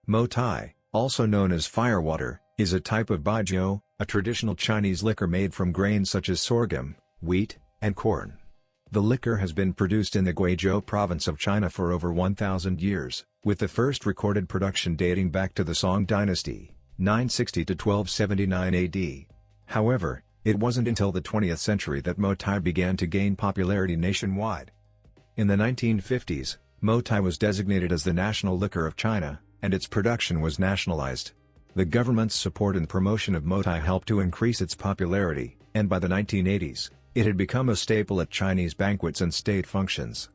Mo Tai, also known as Firewater, is a type of Baijiu, a traditional Chinese liquor made from grains such as sorghum, wheat, and corn. The liquor has been produced in the Guizhou province of China for over 1,000 years, with the first recorded production dating back to the Song dynasty, 960 to 1279 AD. However, it wasn't until the 20th century that Mo Tai began to gain popularity nationwide. In the 1950s, Mo Tai was designated as the national liquor of China, and its production was nationalized. The government's support and promotion of Mo Tai helped to increase its popularity, and by the 1980s, it had become a staple at Chinese banquets and state functions.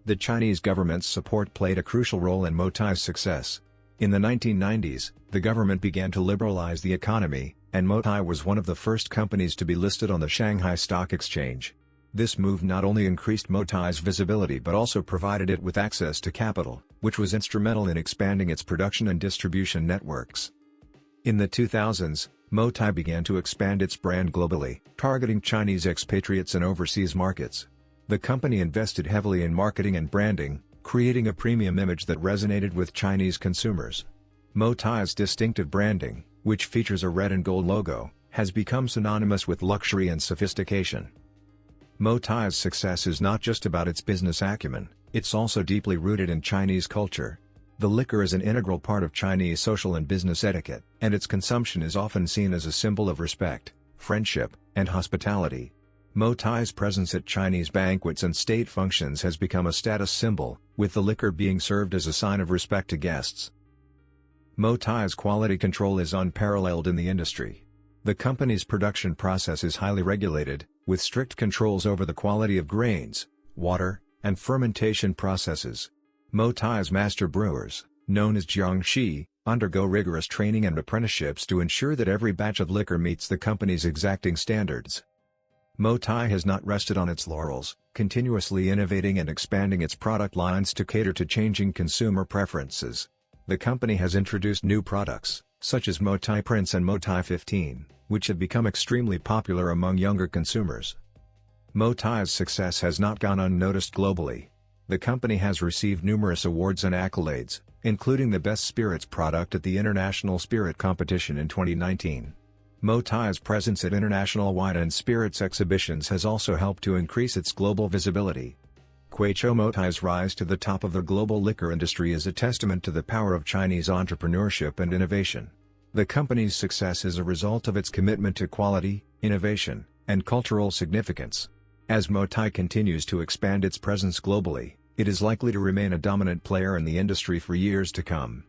The Chinese government's support played a crucial role in Mo Tai's success. In the 1990s, the government began to liberalize the economy, and Mo Tai was one of the first companies to be listed on the Shanghai Stock Exchange. This move not only increased Mo Tai's visibility but also provided it with access to capital, which was instrumental in expanding its production and distribution networks. In the 2000s, Mo Tai began to expand its brand globally, targeting Chinese expatriates in overseas markets. The company invested heavily in marketing and branding, creating a premium image that resonated with Chinese consumers. Mo Tai's distinctive branding, which features a red and gold logo, has become synonymous with luxury and sophistication. Mo Tai's success is not just about its business acumen, it's also deeply rooted in Chinese culture. The liquor is an integral part of Chinese social and business etiquette, and its consumption is often seen as a symbol of respect, friendship, and hospitality. Mo Tai's presence at Chinese banquets and state functions has become a status symbol, with the liquor being served as a sign of respect to guests. Mo Tai's quality control is unparalleled in the industry. The company's production process is highly regulated, with strict controls over the quality of grains, water, and fermentation processes. Mo Tai's master brewers, known as jiangshi, undergo rigorous training and apprenticeships to ensure that every batch of liquor meets the company's exacting standards. Mo Tai has not rested on its laurels, continuously innovating and expanding its product lines to cater to changing consumer preferences. The company has introduced new products, such as Mo Tai Prince and Mo Tai 15, which have become extremely popular among younger consumers. Mo Tai's success has not gone unnoticed globally. The company has received numerous awards and accolades, including the Best Spirits Product at the International Spirit Competition in 2019. Mo Tai's presence at international wine and spirits exhibitions has also helped to increase its global visibility. Guizhou Mo Tai's rise to the top of the global liquor industry is a testament to the power of Chinese entrepreneurship and innovation. The company's success is a result of its commitment to quality, innovation, and cultural significance. As Mo Tai continues to expand its presence globally, it is likely to remain a dominant player in the industry for years to come.